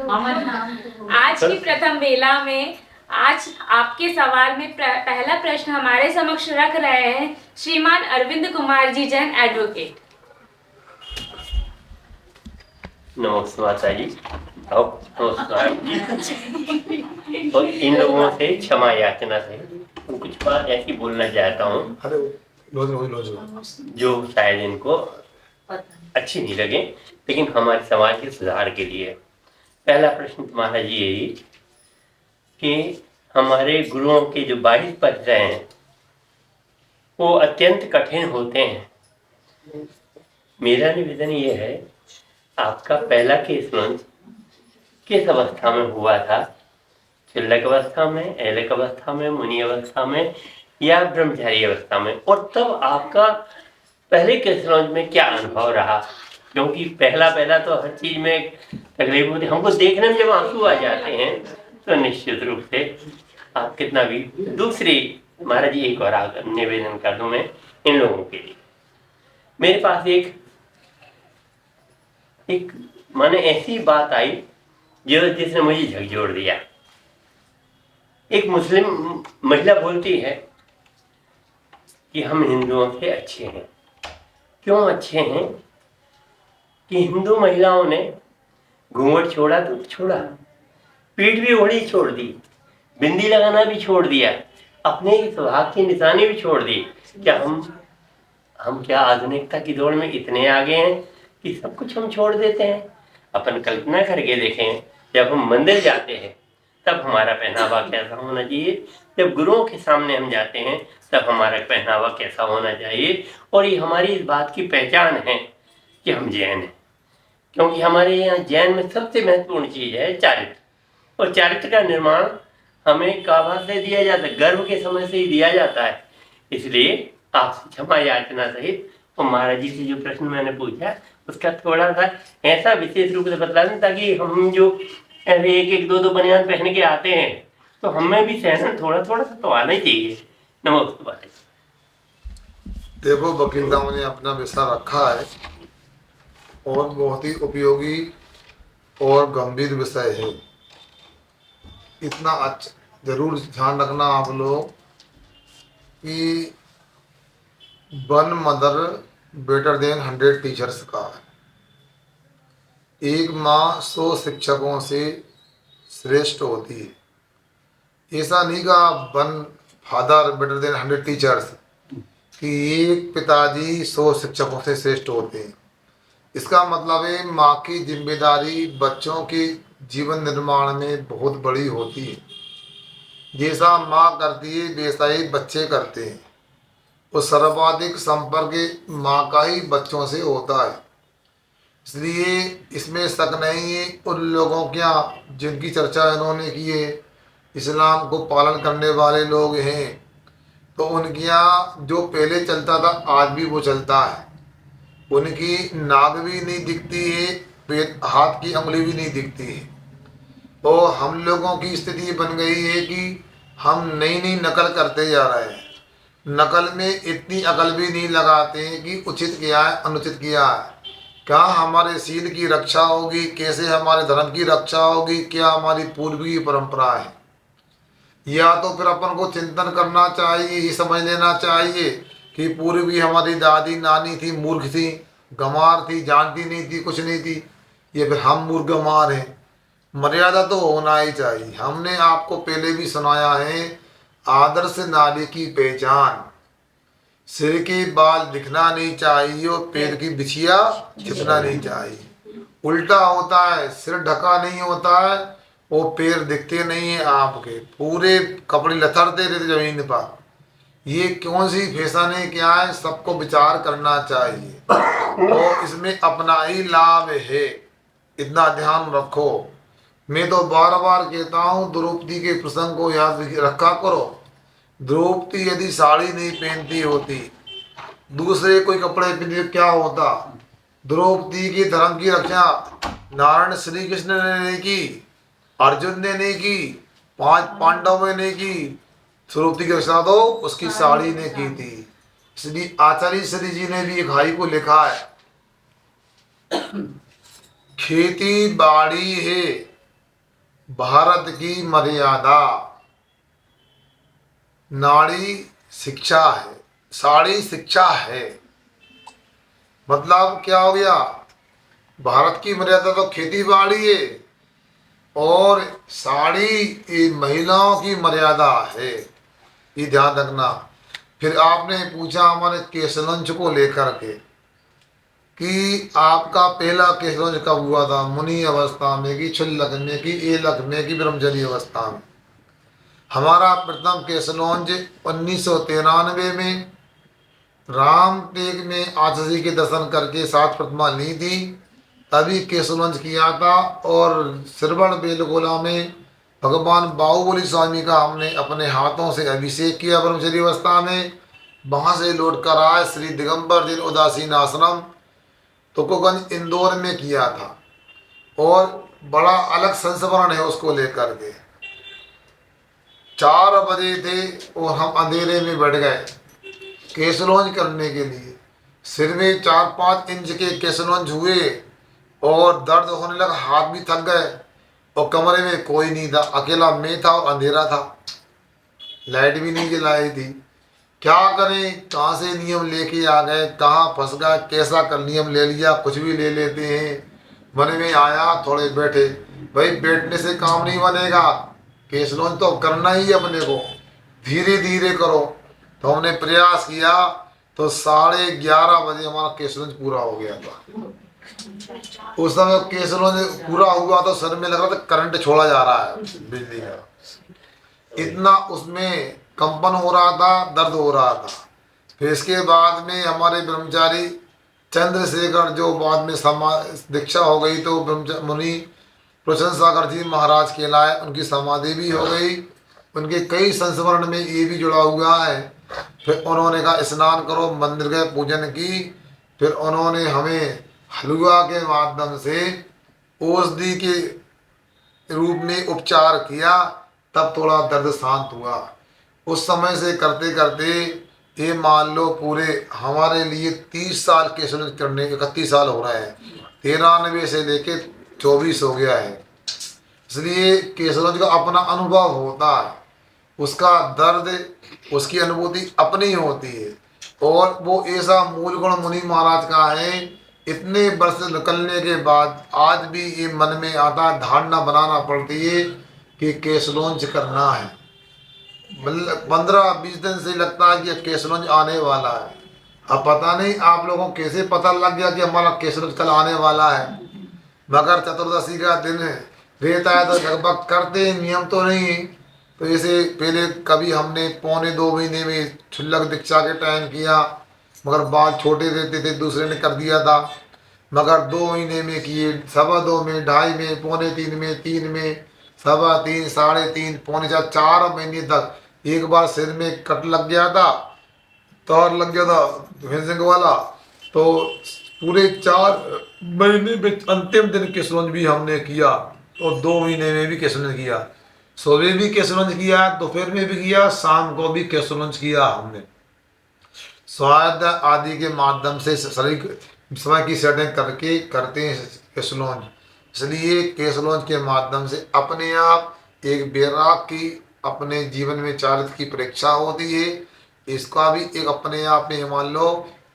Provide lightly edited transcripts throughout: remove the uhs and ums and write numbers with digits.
आज की प्रथम वेला में आज आपके सवाल में पहला प्रश्न हमारे समक्ष रख रहे हैं श्रीमान अरविंद कुमार जी जैन एडवोकेट। नमस्कार माता जी। नमस्कार जी। और इन लोगों से क्षमा याचना से कुछ बात ऐसी बोलना चाहता हूँ जो शायद इनको अच्छी नहीं लगे, लेकिन हमारे समाज के सुधार के लिए। पहला प्रश्न तुम्हारा जी यही कि हमारे गुरुओं के जो 22 पद हैं वो अत्यंत कठिन होते हैं। मेरा निवेदन ये है, आपका पहला केस मंच किस अवस्था में हुआ था? चिल्लक अवस्था में, ऐलक अवस्था में, मुनि अवस्था में या ब्रह्मचारी अवस्था में? और तब आपका पहले केस लॉन्च में क्या अनुभव रहा? क्योंकि पहला तो हर चीज में तकलीफ होती है। हमको देखने में जब आंसू आ जाते हैं तो निश्चित रूप से आप कितना भी। दूसरी महाराज जी एक और निवेदन कर दूं मैं इन लोगों के लिए। मेरे पास एक माने ऐसी बात आई जिसने मुझे झकझोर दिया। एक मुस्लिम महिला बोलती है कि हम हिंदुओं से अच्छे हैं। क्यों अच्छे हैं? कि हिंदू महिलाओं ने घूंघट छोड़ा तो छोड़ा, पीठ भी ओढ़ी छोड़ दी, बिंदी लगाना भी छोड़ दिया, अपने सुहाग की निशानी भी छोड़ दी। क्या हम क्या आधुनिकता की दौड़ में इतने आगे हैं कि सब कुछ हम छोड़ देते हैं? अपन कल्पना करके देखें, जब हम मंदिर जाते हैं तब हमारा पहनावा कैसा होना चाहिए, जब गुरुओं के सामने हम जाते हैं तब हमारा पहनावा कैसा होना चाहिए। और ये हमारी इस बात की पहचान है कि हम जैन हैं, क्योंकि हमारे यहाँ जैन में सबसे महत्वपूर्ण चीज है चारित्र। और चारित्र का निर्माण हमें काबा से दिया जाता है, गर्भ के समय से ही दिया जाता है। इसलिए आपसे क्षमा याचना सहित और महाराज जी से जो प्रश्न मैंने पूछा उसका थोड़ा सा ऐसा विशेष रूप से बतला दें, ताकि हम जो ऐसे एक दो बनियान पहन के आते हैं तो हमें भी सहन थोड़ा सा तो आना ही चाहिए। नमस्कार। देखो, वकील साहब ने अपना विषय रखा है और बहुत ही उपयोगी और गंभीर विषय है। इतना अच्छा जरूर ध्यान रखना आप लोग कि 1 मदर बेटर देन 100 टीचर्स का है। एक माँ 100 शिक्षकों से श्रेष्ठ होती है। ऐसा नहीं कहा 1 फादर बेटर देन 100 टीचर्स, कि एक पिताजी 100 शिक्षकों से श्रेष्ठ होते हैं। इसका मतलब है माँ की जिम्मेदारी बच्चों के जीवन निर्माण में बहुत बड़ी होती है। जैसा माँ करती है वैसा ही बच्चे करते हैं। और सर्वाधिक संपर्क माँ का ही बच्चों से होता है। इसलिए इसमें शक नहीं है। उन लोगों क्या जिनकी चर्चा इन्होंने की है, इस्लाम को पालन करने वाले लोग हैं, तो उनके यहाँ जो पहले चलता था आज भी वो चलता है। उनकी नाक भी नहीं दिखती है, हाथ की उंगली भी नहीं दिखती है। और हम लोगों की स्थिति बन गई है कि हम नई नई नकल करते जा रहे हैं। नकल में इतनी अकल भी नहीं लगाते हैं कि उचित क्या है अनुचित क्या है, क्या हमारे शील की रक्षा होगी, कैसे हमारे धर्म की रक्षा होगी, क्या हमारी पूर्व की परंपरा है। या तो फिर अपन को चिंतन करना चाहिए, ये समझ लेना चाहिए कि पूर्वी हमारी दादी नानी थी, मूर्ख थी, गंवार थी, जानती नहीं थी, कुछ नहीं थी। ये फिर हम मूर्ख गंवार हैं। मर्यादा तो होना ही चाहिए। हमने आपको पहले भी सुनाया है, आदर्श नारी की पहचान, सिर के बाल दिखना नहीं चाहिए और पैर की बिछिया छिपना नहीं चाहिए। उल्टा होता है, सिर ढका नहीं होता है वो पैर दिखते नहीं है, आपके पूरे कपड़े लथड़ते रहते जमीन पर। ये कौन सी फैशन है, क्या है, सबको विचार करना चाहिए और इसमें अपना ही लाभ है, इतना ध्यान रखो। मैं तो बार बार कहता हूँ द्रौपदी के प्रसंग को याद रखा करो। द्रौपदी यदि साड़ी नहीं पहनती होती, दूसरे कोई कपड़े पहनते क्या होता? द्रौपदी की धर्म की रक्षा नारायण श्री कृष्ण ने नहीं की, अर्जुन ने नहीं की, 5 पांडवों ने नहीं की। द्रौपदी की रक्षा तो उसकी साड़ी ने की थी। इसलिए आचार्य श्री जी ने भी एक भाई को लिखा है, खेती बाड़ी है भारत की मर्यादा नारी शिक्षा है, साड़ी शिक्षा है। मतलब क्या हो गया, भारत की मर्यादा तो खेती बाड़ी है और साड़ी ये महिलाओं की मर्यादा है, ये ध्यान रखना। फिर आपने पूछा हमारे केसलंच को लेकर के कि आपका पहला केसलंच कब हुआ था, मुनि अवस्था में कि क्षुल्लक में कि एलक में कि ब्रह्मचर्य अवस्था में। हमारा प्रथम केसलौंज 1993 में रामटेक में आचार्य के दर्शन करके 7 प्रतिमा ली थी, तभी केसलौंज किया था। और श्रवण बेलगोला में भगवान बाहुबली स्वामी का हमने अपने हाथों से अभिषेक किया ब्रह्मचर्य अवस्था में। वहाँ से लौट कर आए श्री दिगंबर दिन उदासीन आश्रम तुकोगंज इंदौर में किया था। और बड़ा अलग संस्मरण है उसको लेकर के। 4 बजे थे और हम अंधेरे में बैठ गए केसलौंज करने के लिए। सिर में 4-5 इंच के केसलौंज हुए और दर्द होने लगा, हाथ भी थक गए और कमरे में कोई नहीं था, अकेला मैं था और अंधेरा था, लाइट भी नहीं जलाई थी। क्या करें, कहाँ से नियम लेके आ गए, कहाँ फंस गए, कैसा कर नियम ले लिया, कुछ भी ले लेते हैं। मन में आया, थोड़े बैठे, भाई बैठने से काम नहीं बनेगा, केसलौंज तो करना ही है अपने को, धीरे धीरे करो। तो हमने प्रयास किया तो 11:30 बजे हमारा केसलौंज पूरा हो गया था। उस समय केसलौंज पूरा हुआ तो सर में लग रहा था करंट छोड़ा जा रहा है बिजली का, इतना उसमें कंपन हो रहा था, दर्द हो रहा था। फिर इसके बाद में हमारे ब्रह्मचारी चंद्रशेखर, जो बाद में दीक्षा हो गई तो मुनि प्रसन्न सागर जी महाराज कहलाए, उनकी समाधि भी हो गई। उनके कई संस्मरण में ये भी जुड़ा हुआ है। फिर उन्होंने कहा स्नान करो, मंदिर गए, पूजन की। फिर उन्होंने हमें हलवा के माध्यम से औषधि के रूप में उपचार किया, तब थोड़ा दर्द शांत हुआ। उस समय से करते करते ये मान लो पूरे हमारे लिए 30 साल केसलौंज करने, 31 साल हो रहे हैं, 93 से लेके 24 हो गया है। इसलिए केसलौंज का अपना अनुभव होता है, उसका दर्द, उसकी अनुभूति अपनी होती है। और वो ऐसा मूल गुण मुनि महाराज का है, इतने वर्ष निकलने के बाद आज भी ये मन में आता, धारणा बनाना पड़ती है कि केसलौंज करना है। 15-20 दिन से लगता है कि केसलौंज आने वाला है। अब पता नहीं आप लोगों को कैसे पता लग गया कि हमारा केसलौंज कल आने वाला है। मगर चतुर्दशी का दिन रहता है तो लगभग करते, नियम तो नहीं। तो जैसे पहले कभी हमने 2.25 महीने में क्षुल्लक दीक्षा के टाइम किया, मगर बाल छोटे रहते थे, दूसरे ने कर दिया था। मगर 2 महीने में किए, 2.25 में, 2.5 में, 2.25 में, 3 में, 3.25, 3.5, 4.25, 4 महीने तक एक बार सिर में कट लग गया था, तार लग गया था फेंसिंग वाला। तो पूरे 4 महीने में अंतिम दिन केसलौंज भी हमने किया और 2 महीने में भी केसलौंज किया। सुबह भी केसलौंज किया, दोपहर में भी किया, शाम को भी केसलौंज किया हमने। स्वाद आदि के माध्यम से शरीर समय की सेटिंग करके करते हैं केसलौंज। इसलिए केसलौंज के माध्यम से अपने आप एक बैराग की अपने जीवन में चारित्र की परीक्षा होती है। इसका भी एक अपने आप में मान लो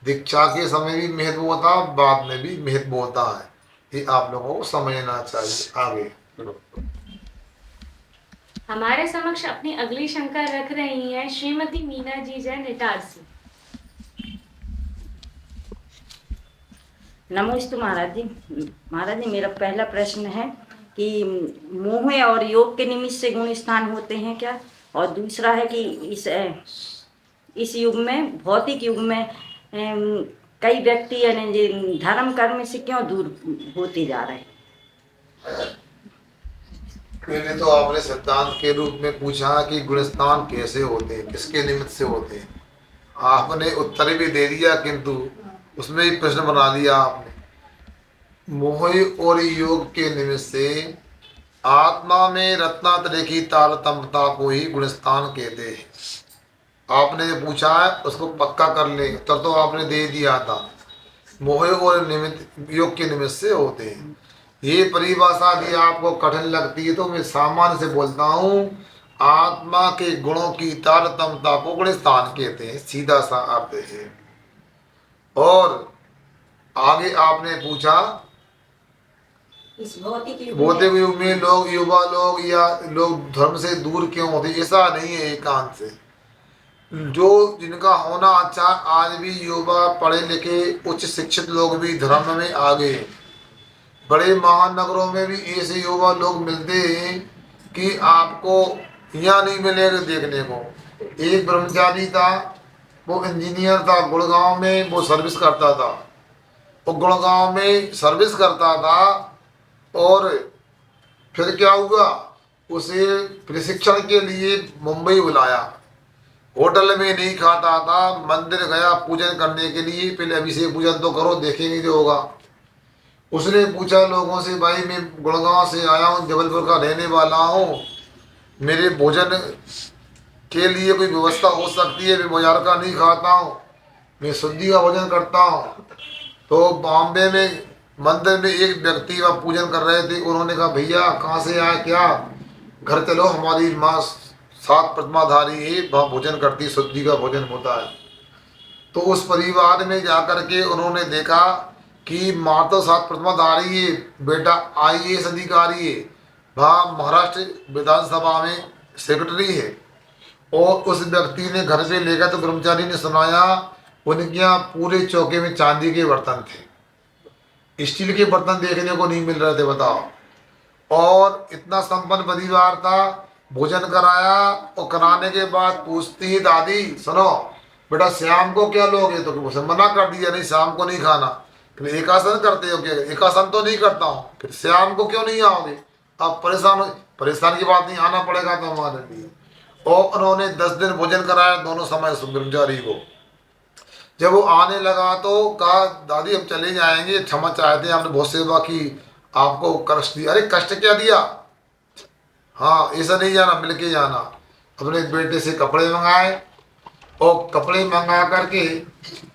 दीक्षा के समय भी महत्व होता है, बाद में भी महत्व होता है। ये आप लोगों को समझना चाहिए। आगे हमारे समक्ष अपनी अगली शंका रख रही हैं श्रीमती मीना जी जैन इटारसी। नमस्ते महाराज जी। महाराज जी, मेरा पहला प्रश्न है कि मोह और योग के निमित्त से गुण स्थान होते हैं क्या? और दूसरा है कि इस युग में, भौतिक युग में कई व्यक्ति यानी धर्म कर्म से क्यों दूर होते जा रहे हैं? पहले तो आपने सिद्धांत के रूप में पूछा कि गुण स्थान कैसे होते हैं, किसके निमित्त से होते हैं। आपने उत्तर भी दे दिया, किंतु उसमें ही प्रश्न बना दिया आपने। मोह और योग के निमित्त से आत्मा में रत्नात्रय की तारतम्यता को ही गुणस्थान कहते हैं। आपने जो पूछा है उसको पक्का कर ले, उत्तर तो आपने दे दिया था। मोह और निमित्त योग के निमित्त से होते हैं। ये परिभाषा यदि आपको कठिन लगती है तो मैं सामान्य से बोलता हूँ, आत्मा के गुणों की तारतम्यता को गुण स्थान कहते हैं, सीधा सा अर्थ है। और आगे आपने पूछा इस भौतिक युग भौतिक में युग में लोग, युवा लोग या लोग धर्म से दूर क्यों होते, ऐसा नहीं है। एकांत से जो जिनका होना अच्छा, आज भी युवा पढ़े लिखे उच्च शिक्षित लोग भी धर्म में आ गए। बड़े महानगरों में भी ऐसे युवा लोग मिलते हैं कि आपको यहाँ नहीं मिलेगा देखने को। एक ब्रह्मचारी था, वो इंजीनियर था, गुड़गांव में वो सर्विस करता था। वो गुड़गांव में सर्विस करता था और फिर क्या हुआ, उसे प्रशिक्षण के लिए मुंबई बुलाया। होटल में नहीं खाता था, मंदिर गया पूजन करने के लिए, पहले अभिषेक पूजन तो करो, देखेंगे जो होगा। उसने पूछा लोगों से, भाई मैं गुड़गांव से आया हूँ, जबलपुर का रहने वाला हूँ, मेरे भोजन के लिए कोई व्यवस्था हो सकती है? मैं बाजार का नहीं खाता हूँ, मैं शुद्धि का भोजन करता हूँ। तो बॉम्बे में मंदिर में एक व्यक्ति वहाँ पूजन कर रहे थे, उन्होंने कहा भैया कहाँ से आए, क्या घर चलो, हमारी माँ 7 प्रतिमाधारी है, वहाँ भोजन करती, शुद्धि का भोजन होता है। तो उस परिवार में जाकर के उन्होंने देखा कि माँ तो 7 प्रतिमाधारी है, बेटा IAS अधिकारी है, वहाँ महाराष्ट्र विधानसभा में सेक्रेटरी है। और उस व्यक्ति ने घर पे लेकर, तो ब्रह्मचारी ने सुनाया उनके यहाँ पूरे चौके में चांदी के बर्तन थे, स्टील के बर्तन देखने को नहीं मिल रहे थे, बताओ। और इतना संपन्न परिवार था। भोजन कराया और कराने के बाद पूछती है दादी, सुनो बेटा शाम को क्या लोगे? तो उसे मना कर दिया, नहीं शाम को नहीं खाना। फिर एकासन करते हो क्या? एकासन तो नहीं करता हूँ। फिर शाम को क्यों नहीं आओगे? अब परेशान की बात नहीं, आना पड़ेगा तो हमारे लिए। और उन्होंने 10 दिन भोजन कराया दोनों समय ब्रह्मचारी को। जब वो आने लगा तो कहा दादी हम चले जाएंगे, क्षमा चाहते हैं, आपने बहुत सेवा की, आपको कष्ट दिया। अरे कष्ट क्या दिया? हाँ ऐसा नहीं जाना, मिल के जाना। अपने बेटे से कपड़े मंगाए और कपड़े मंगा करके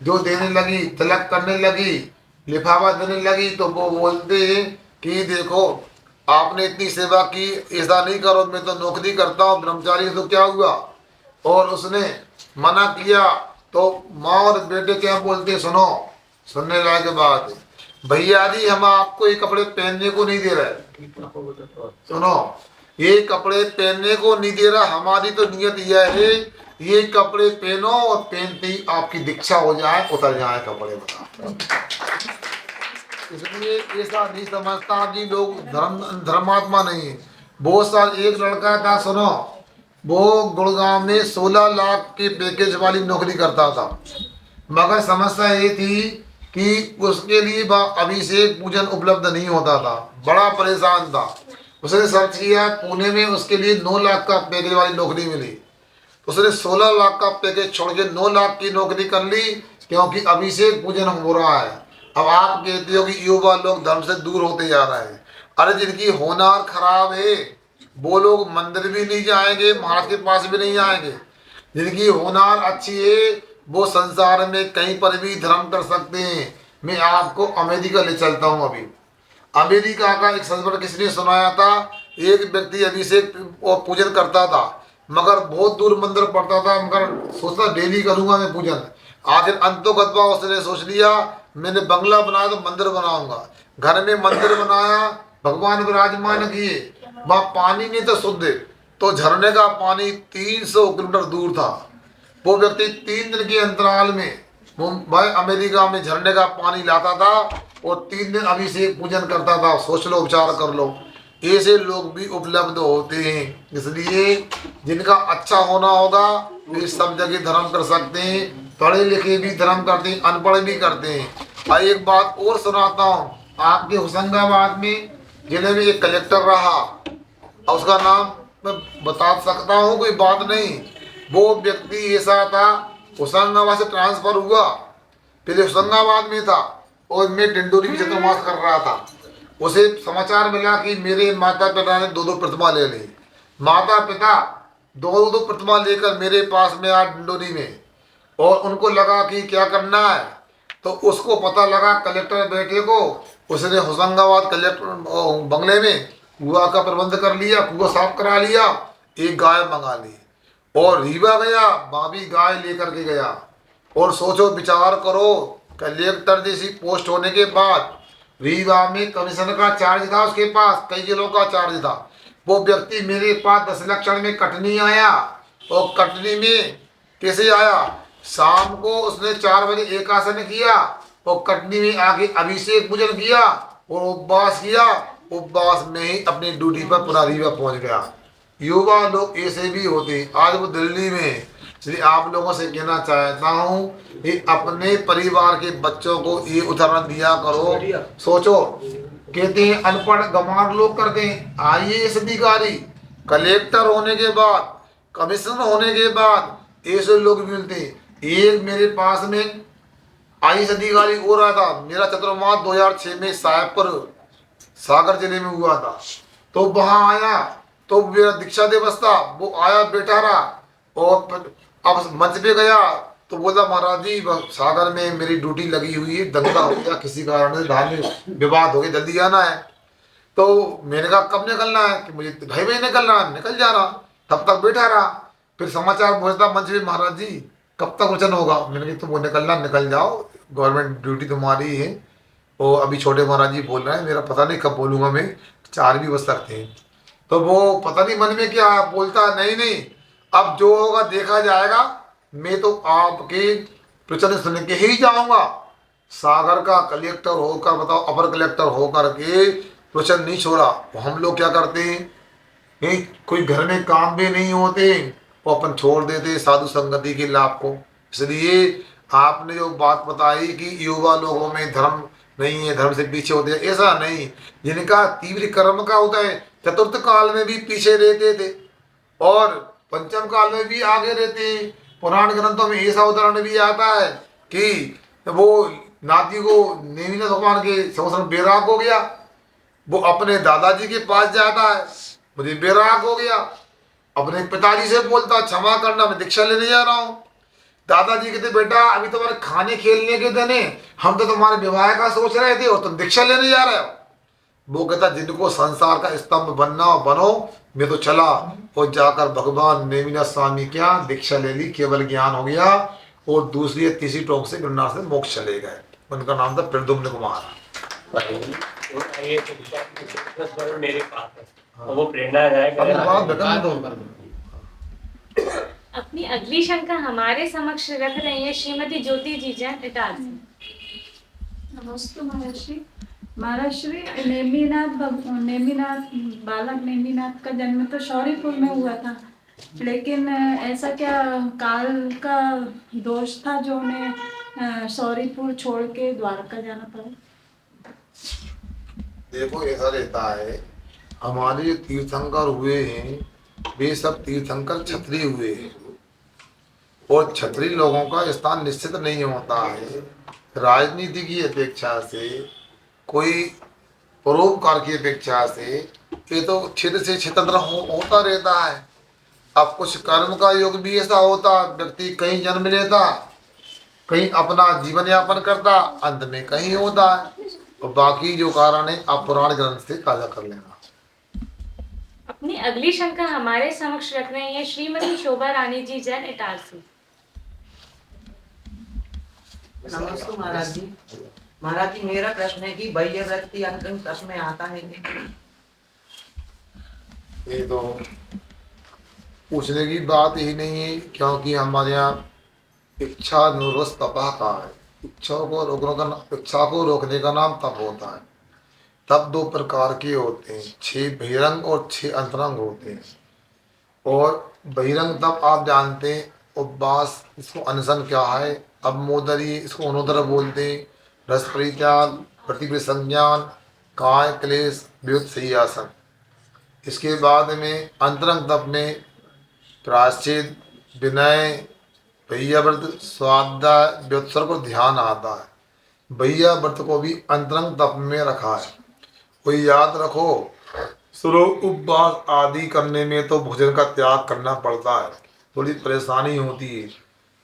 जो देने लगी, तिलक करने लगी, लिफाफा देने लगी, तो वो बोलते हैं कि देखो आपने इतनी सेवा की, ऐसा नहीं करो, मैं तो नौकरी करता हूँ ब्रह्मचारी, तो क्या हुआ? और उसने मना किया तो माँ और बेटे क्या बोलते, सुनो, सुनने लायक बात, भैया जी हम आपको ये कपड़े पहनने को नहीं दे रहे, सुनो ये कपड़े पहनने को नहीं दे रहा, हमारी तो नियत यह है ये कपड़े पहनो और पहनते ही आपकी दीक्षा हो जाए, उतर जाए कपड़े। बता इसलिए ऐसा नहीं समझता कि लोग धर्मात्मा नहीं है। बहुत सारे, एक लड़का था, सुनो, वो गुड़गांव में 16 लाख के पैकेज वाली नौकरी करता था, मगर समस्या ये थी कि उसके लिए अभिषेक पूजन उपलब्ध नहीं होता था, बड़ा परेशान था। उसने सर्च किया, पुणे में उसके लिए 9 लाख का पैकेज वाली नौकरी मिली। उसने 16 लाख का पैकेज छोड़ के 9 लाख की नौकरी कर ली, क्योंकि अभिषेक पूजन हो रहा है। अब आप कहते हो कि युवा लोग धर्म से दूर होते जा रहे हैं। अरे जिनकी होनार खराब है वो लोग मंदिर भी नहीं जाएंगे, महाराज के पास भी नहीं जाएंगे। जिनकी होनार अच्छी है वो संसार में कहीं पर भी धर्म कर सकते हैं। मैं आपको अमेरिका ले चलता हूँ। अभी अमेरिका का एक संस्मरण किसने सुनाया था, एक व्यक्ति अभिषेक और पूजन करता था, मगर बहुत दूर मंदिर पड़ता था, मगर सोचता डेली करूंगा मैं पूजन। आखिर अंतोगत उसने सोच लिया मैंने बंगला बनाया तो मंदिर बनाऊंगा। घर में मंदिर बनाया, भगवान विराजमान किए, वहाँ पानी नहीं था शुद्ध, तो झरने का पानी 300 किलोमीटर दूर था। वो व्यक्ति 3 दिन के अंतराल में मुंबई अमेरिका में झरने का पानी लाता था और 3 दिन अभिषेक पूजन करता था। सोच लो, उपचार कर लो। ऐसे लोग भी उपलब्ध होते हैं। इसलिए जिनका अच्छा होना होगा वे सब जगह धर्म कर सकते हैं। पढ़े लिखे भी धर्म करते हैं, अनपढ़ भी करते हैं। और एक बात और सुनाता हूँ, आपके होशंगाबाद में जिले में एक कलेक्टर रहा, और उसका नाम मैं बता सकता हूँ, कोई बात नहीं। वो व्यक्ति ऐसा था, होशंगाबाद से ट्रांसफर हुआ, पहले होशंगाबाद में था और मैं डिंडोरी में चतुर्मास कर रहा था। उसे समाचार मिला कि मेरे माता पिता ने 2-2 प्रतिमा ले ली। माता पिता 2-2 प्रतिमा लेकर मेरे पास में आए डिंडोरी में, और उनको लगा कि क्या करना है, तो उसको पता लगा कलेक्टर बेटे को उसने होशंगाबाद कलेक्टर बंगले में कुआ का प्रबंध कर लिया, कुआ साफ करा लिया, एक गाय मंगा ली और रीवा गया, वहाँ भी गाय लेकर के गया। और सोचो विचार करो, कलेक्टर जैसी पोस्ट होने के बाद रीवा में कमीशन का चार्ज था, उसके पास कई जिलों का चार्ज था। वो व्यक्ति मेरे पास 10 लक्षण में कटनी आया, और कटनी में कैसे आया, शाम को उसने 4 बजे एक आसन किया और कटनी में आके अभिषेक पूजन किया और उपवास किया, उपवास में ही अपनी ड्यूटी पर पूरा रीवा पहुंच गया। युवा लोग ऐसे भी होते, आज वो दिल्ली में। इसलिए आप लोगों से कहना चाहता हूँ कि अपने परिवार के बच्चों को ये उदाहरण दिया करो। सोचो, कहते हैं अनपढ़ गंवार लोग करते हैं, IAS अधिकारी, कलेक्टर होने के बाद, कमिश्नर होने के बाद ऐसे लोग भी मिलते हैं। एक मेरे पास में IAS अधिकारी हो रहा था, मेरा चतुर्मास 2006 में साहेबपुर सागर जिले में हुआ था। तो वहाँ आया तो मेरा दीक्षा दिवस था, वो आया बैठा रहा और अब मंच पे गया तो बोला महाराज जी सागर में मेरी ड्यूटी लगी हुई है, दंगा हो गया किसी कारण से, धार्मिक विवाद हो गया, जल्दी आना है। तो मैंने कहा कब निकलना है, कि मुझे भाई भाई निकलना है, निकल जा रहा। तब तक बैठा रहा, फिर समाचार पहुंचता मंच पे, महाराज जी कब तक वचन होगा। मैंने कहा तुम निकलना, निकल जाओ, गवर्नमेंट ड्यूटी तुम्हारी है। और अभी छोटे महाराज जी बोल रहे हैं, मेरा पता नहीं कब बोलूँगा मैं, 4 भी बज सकते हैं। तो वो पता नहीं मन में क्या बोलता, नहीं नहीं अब जो होगा देखा जाएगा, मैं तो आपके प्रवचन सुन के ही जाऊंगा। सागर का कलेक्टर होकर, बताओ अपर कलेक्टर होकर के प्रवचन नहीं छोड़ा। तो हम लोग क्या करते हैं, कोई घर में काम भी नहीं होते वो अपन छोड़ देते साधु संगति के लाभ को। इसलिए आपने जो बात बताई कि युवा लोगों में धर्म नहीं है, धर्म से पीछे होते हैं, ऐसा नहीं। जिनका तीव्र कर्म का होता है, चतुर्थ काल में भी पीछे रहते थे और पंचम काल में भी आगे रहते हैं। पुराण ग्रंथों में ऐसा उदाहरण भी आता है कि वो नाती को नेमिनाथ भगवान के संवत्सर बैराग हो गया, वो अपने दादाजी के पास जाता है, मुझे बैराग हो गया, अपने पिताजी से बोलता क्षमा करना मैं दीक्षा लेने जा रहा हूँ। दादाजी कहते बेटा अभी तुम्हारे खाने खेलने के दिन है, हम तो तुम्हारे विवाह का सोच रहे थे और तुम दीक्षा लेने जा रहे हो। वो कहता जिनको संसार का स्तंभ बनना हो बनो, मैं तो चला और जाकर भगवान नेमिनाथ स्वामी क्या दीक्षा ले ली, केवल ज्ञान हो गया और दूसरी या तीसरी टोक से गिरनार से मोक्ष चले गए। उनका नाम था प्रद्युम्न कुमार। मेरे पास है, वो प्रेरणादायक है। अपनी अगली शंका हमारे समक्ष रख रही है श्रीमती ज्योति जी जैन इटारसी। नमस्ते महर्षि। महाराष्ट्री नेमिनाथ बालक नेमिनाथ का जन्म तो शौरीपुर में हुआ था, लेकिन ऐसा क्या काल का दोष था जो उन्हें शौरीपुर छोड़ के द्वारका जाना पड़ा? देखो ऐसा रहता है, हमारे जो तीर्थंकर हुए हैं वे सब तीर्थंकर क्षत्रिय हुए हैं और क्षत्रिय लोगों का स्थान निश्चित नहीं होता है। राजनीति की अपेक्षा से, कोई परोपकार की अपेक्षा से ये तो क्षेत्र से क्षेत्र होता रहता है। अब कुछ कर्म का योग भी ऐसा होता, व्यक्ति कहीं जन्म लेता, कहीं अपना जीवन यापन करता, अंत में कहीं होता है। और बाकी जो कारण है आप पुराण ग्रंथ से ताजा कर लेना। अपनी अगली शंका हमारे समक्ष रख रही है श्रीमती शोभा रानी जी जैन इटारसी। नमस्ते महाराज जी। महाराज जी मेरा प्रश्न है कि बाह्य व्यक्ति अंतिम तप में आता है कि? ये तो पूछने की बात ही नहीं है, क्योंकि हमारे यहाँ इच्छा निवृत्त तपा का है। इच्छा को रोकने का नाम तप होता है। तप 2 प्रकार के होते हैं, 6 बहिरंग और 6 अंतरंग होते हैं। और बहिरंग तप आप जानते हैं, उपवास, इसको अनशन क्या है, अब मोदरी, इसको अनोदर बोलते हैं, रस परित्याग, प्रतिप्रिय संज्ञान, काय क्लेश, व्युत सही आसन। इसके बाद में अंतरंग तप में प्रायश्चित, विनय, भैया व्रत, स्वाध्याय, व्युत्सर्ग को ध्यान आता है। भैया व्रत को भी अंतरंग तप में रखा है। कोई याद रखो, सुरो उपवास आदि करने में तो भोजन का त्याग करना पड़ता है, थोड़ी परेशानी होती है।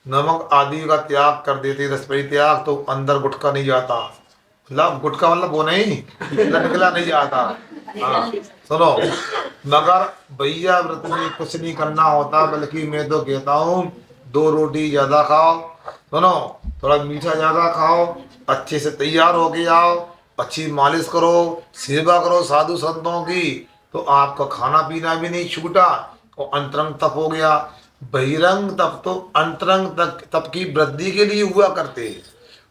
नमक आदि का त्याग कर देते, रस परित्याग, तो अंदर गुटका नहीं जाता, लाभ गुटका मतलब वो नहीं, निकला नहीं जाता। हाँ सुनो, मगर भैया व्रत में कुछ नहीं करना होता, बल्कि मैं तो कहता हूँ 2 रोटी ज्यादा खाओ, सुनो थोड़ा मीठा ज्यादा खाओ, अच्छे से तैयार होके आओ, अच्छी मालिश करो, सेवा करो साधु संतों की, तो आपका खाना पीना भी नहीं छूटा और अंतरंग तप हो गया। बहिरंग तप तो अंतरंग तप की वृद्धि के लिए हुआ करते हैं।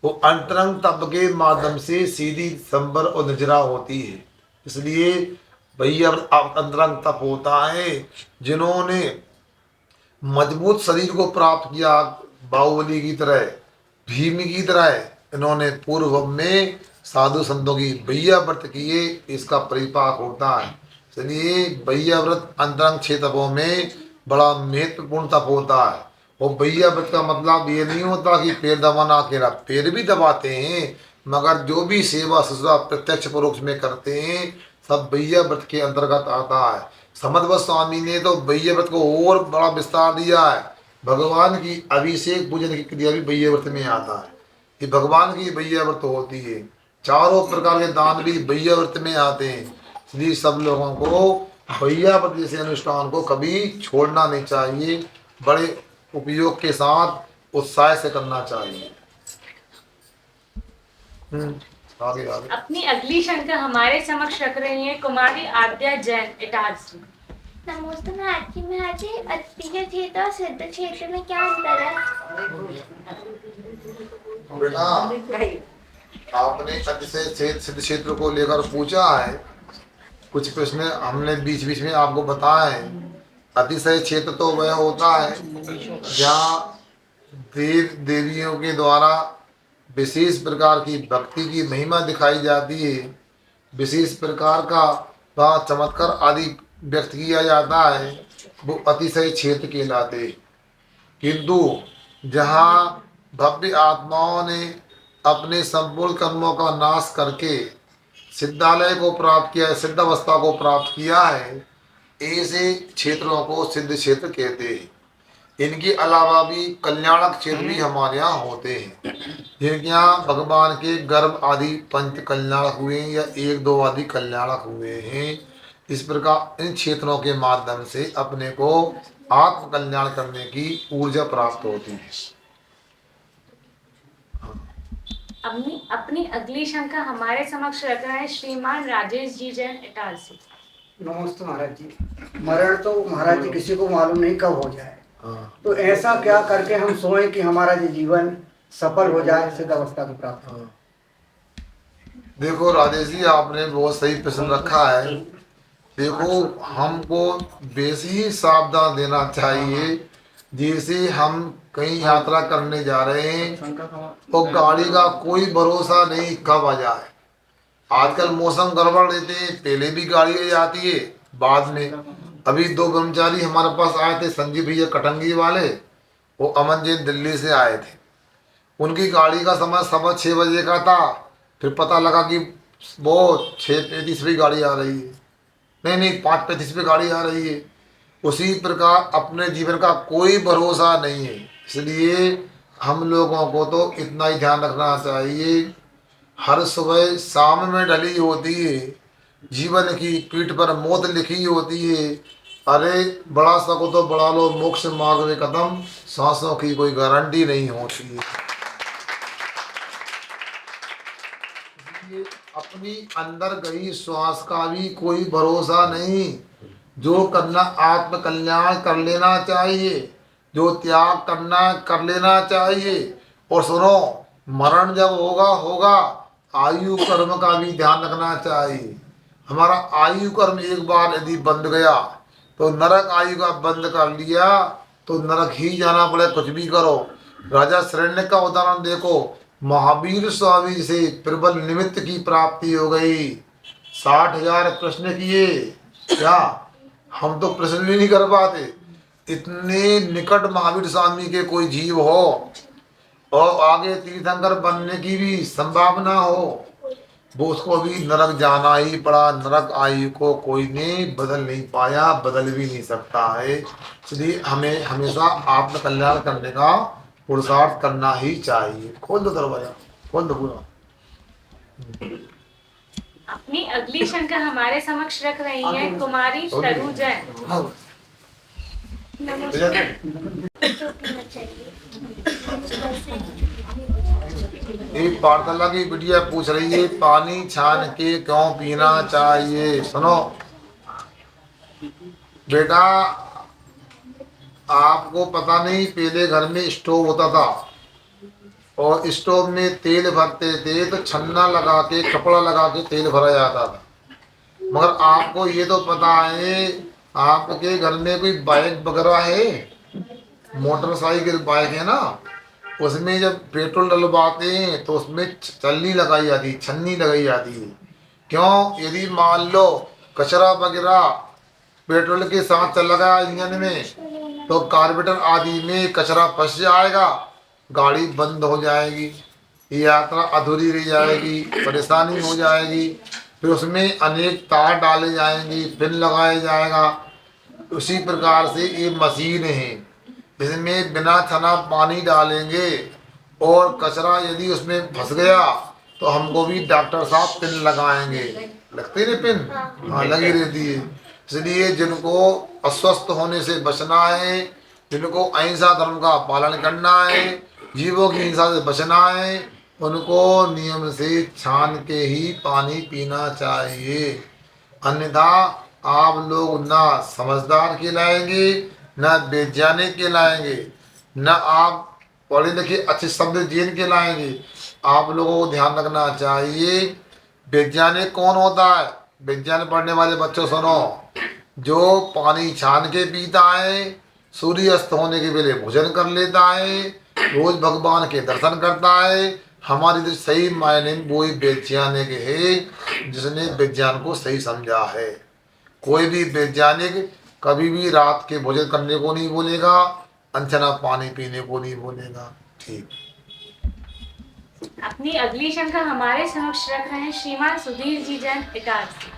वो अंतरंग तप के माध्यम से सीधी संबर और निजरा होती है। इसलिए भैया अंतरंग तप होता है। जिन्होंने मजबूत शरीर को प्राप्त किया बाहुबली की तरह, भीम की तरह, इन्होंने पूर्व में साधु संतों की भैया व्रत किए, इसका परिपाक होता है। इसलिए भैया व्रत अंतरंग 6 तपों में बड़ा महत्वपूर्ण तप होता है। और भैया व्रत का मतलब ये नहीं होता कि पैर दबाना अकेला, पैर भी दबाते हैं, मगर जो भी सेवा सुश्रा प्रत्यक्ष परोक्ष में करते हैं सब भैया व्रत के अंतर्गत आता है। समदवत स्वामी ने तो भैया व्रत को और बड़ा विस्तार दिया है। भगवान की अभिषेक पूजन की क्रिया भी भैया व्रत में आता है, कि भगवान की भैया व्रत होती है। चारों प्रकार के दान भी भैया व्रत में आते हैं। इसलिए सब लोगों को भैया व्रत जैसे अनुष्ठान को कभी छोड़ना नहीं चाहिए, बड़े उपयोग के साथ उत्साह से करना चाहिए। आगे आगे। अपनी अगली शंका हमारे समक्ष रख रही हैं कुमारी आद्या जैन इटारसी। नमस्ते महाराज जी, अतिशय क्षेत्र और सिद्ध क्षेत्र में क्या अंतर है? बेटा आपने अतिशय सिद्ध क्षेत्र को लेकर पूछा है, कुछ प्रश्न हमने बीच बीच में आपको बताया है। अतिशय क्षेत्र तो वह होता है जहाँ देव देवियों के द्वारा विशेष प्रकार की भक्ति की महिमा दिखाई जाती है, विशेष प्रकार का वहाँ चमत्कार आदि व्यक्त किया जाता है, वो अतिशय क्षेत्र कहलाते। किंतु जहाँ भव्य आत्माओं ने अपने संपूर्ण कर्मों का नाश करके सिद्धालय को प्राप्त किया है, सिद्धावस्था को प्राप्त किया है, ऐसे क्षेत्रों को सिद्ध क्षेत्र कहते हैं। इनके अलावा भी कल्याणक क्षेत्र भी हमारे यहाँ होते हैं, जिनके यहाँ भगवान के गर्भ आदि पंच कल्याणक हुए हैं या 1-2 आदि कल्याणक हुए हैं। इस प्रकार इन क्षेत्रों के माध्यम से अपने को आत्म कल्याण करने की ऊर्जा प्राप्त होती है। अपनी अगली शंका हमारे समक्ष रख रहे हैं श्रीमान राजेश जी जैन इटारसी। नमस्ते महाराज जी। मरण तो महाराज जी किसी को मालूम नहीं कब हो जाए, तो ऐसा क्या करके हम सोएं कि हमारा जो जीवन सफल हो जाए, सिद्ध अवस्था को प्राप्त हो। देखो राजेश जी, आपने बहुत सही प्रश्न रखा है। देखो हमको वैसे ही सावधान देना चाहिए जैसे हम कहीं यात्रा करने जा रहे हैं तो गाड़ी का कोई भरोसा नहीं कब आ जाए। आजकल मौसम गड़बड़ रहते हैं, पहले भी गाड़ी आ जाती है, बाद में। अभी 2 ब्रह्मचारी हमारे पास आए थे, संजीव भैया कटंगी वाले, वो अमन जैन दिल्ली से आए थे। उनकी गाड़ी का समय 6:15 बजे का था, फिर पता लगा कि वो 6:35 पे गाड़ी आ रही है, नहीं 5:35 पे गाड़ी आ रही है। उसी प्रकार अपने जीवन का कोई भरोसा नहीं है, इसलिए हम लोगों को तो इतना ही ध्यान रखना चाहिए, हर सुबह शाम में ढली होती है, जीवन की पीठ पर मौत लिखी होती है। अरे बड़ा सको तो बढ़ा लो, मोक्ष मार्ग में कदम, सांसों की कोई गारंटी नहीं होती है। अपनी अंदर गई श्वास का भी कोई भरोसा नहीं। जो करना आत्म कल्याण कर लेना चाहिए, जो त्याग करना कर लेना चाहिए। और सुनो, मरण जब होगा आयु कर्म का भी ध्यान रखना चाहिए। हमारा आयु कर्म एक बार यदि बंद गया तो नरक आयु का बंद कर लिया तो नरक ही जाना पड़े, कुछ भी करो। राजा शरण्य का उदाहरण देखो, महावीर स्वामी से प्रबल निमित्त की प्राप्ति हो गई, 60,000 प्रश्न किए, क्या हम तो प्रश्न भी नहीं कर पाते। इतने निकट महावीर स्वामी के कोई जीव हो और आगे तीर्थंकर बनने की भी संभावना हो, वो उसको भी नरक जाना ही पड़ा। नरक आयु को कोई ने बदल नहीं पाया, बदल भी नहीं सकता है। इसलिए हमें हमेशा आत्म कल्याण करने का पुरुषार्थ करना ही चाहिए। खोल दो दरवाजा, खोल दो पूरा। अपनी अगली शंका हमारे समक्ष रख रही है कुमारी तरु जैन। जो पीना चाहिए एक पाठशाला की बिटिया पूछ रही है पानी छान के क्यों पीना चाहिए। सुनो बेटा, आपको पता नहीं पहले घर में स्टोव होता था और स्टोव में तेल भरते थे तो छन्ना लगा के कपड़ा लगा के तेल भरा जाता था। मगर आपको ये तो पता है आपके घर में कोई बाइक वगैरह है, मोटरसाइकिल बाइक है ना, उसमें जब पेट्रोल डलवाते हैं तो उसमें छलनी लगाई जाती है, छन्नी लगाई जाती है। क्यों? यदि मान लो कचरा वगैरह पेट्रोल के साथ चल लगा इंजन में तो कार्बोरेटर आदि में कचरा फंस जाएगा, गाड़ी बंद हो जाएगी, यात्रा अधूरी रह जाएगी, परेशानी हो जाएगी। फिर उसमें अनेक तार डाले जाएंगे, पिन लगाया जाएगा। उसी प्रकार से ये मशीन है, इसमें बिना छना पानी डालेंगे और कचरा यदि उसमें फंस गया तो हमको भी डॉक्टर साहब पिन लगाएंगे। लगती है पिन? हाँ, लगी रहती है। इसलिए जिनको अस्वस्थ होने से बचना है, जिनको अहिंसा धर्म का पालन करना है, जीवों की हिंसा से बचना है, उनको नियम से छान के ही पानी पीना चाहिए। अन्यथा आप लोग ना समझदार कहलाएंगे, न वैज्ञानिक कहलाएंगे, न आप पढ़े लिखे अच्छे शब्द जीन कहलाएंगे। आप लोगों को ध्यान रखना चाहिए वैज्ञानिक कौन होता है। विज्ञान पढ़ने वाले बच्चों सुनो, जो पानी छान के पीता है, सूर्य अस्त होने के पहले भोजन कर लेता है, रोज भगवान के दर्शन करता है, हमारी जो सही मायने में वो ही वैज्ञानिक है जिसने विज्ञान को सही समझा है। कोई भी वैज्ञानिक कभी भी रात के भोजन करने को नहीं बोलेगा, अनछना पानी पीने को नहीं बोलेगा। ठीक। अपनी अगली शंका हमारे समक्ष रख रहे हैं श्रीमान सुधीर जी जैन इटारसी।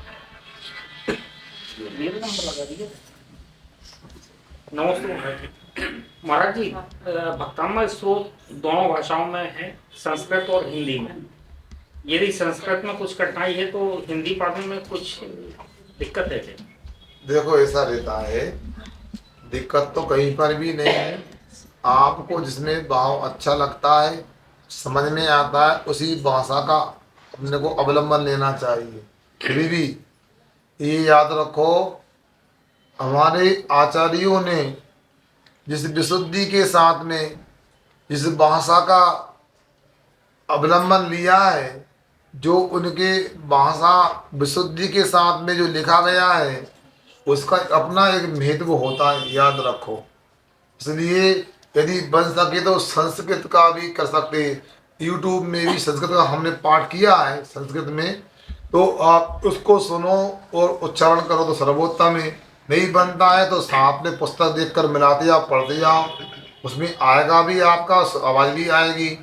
नमस्ते महाराज जी। भक्तामृत स्रोत दोनों भाषाओं में है, संस्कृत और हिंदी में। यदि संस्कृत में कुछ कठिनाई है तो हिंदी पढ़ने में कुछ दिक्कत है क्या? देखो ऐसा रहता है, दिक्कत तो कहीं पर भी नहीं है। आपको जिसमें भाव अच्छा लगता है, समझ में आता है, उसी भाषा का अपने को अवलंबन लेना चाहिए। फिर भी ये याद रखो, हमारे आचार्यों ने जिस विशुद्धि के साथ में जिस भाषा का अवलंबन लिया है, जो उनके भाषा विशुद्धि के साथ में जो लिखा गया है, उसका अपना एक महत्व होता है, याद रखो। इसलिए यदि बन सके तो संस्कृत का भी कर सकते हैं। यूट्यूब में भी संस्कृत का हमने पाठ किया है संस्कृत में, तो आप उसको सुनो और उच्चारण करो तो सर्वोत्तम है। नहीं बनता है तो साथ में पुस्तक देखकर मिलाते जाओ, पढ़ते जाओ, उसमें आएगा भी, आपका आवाज़ भी आएगी।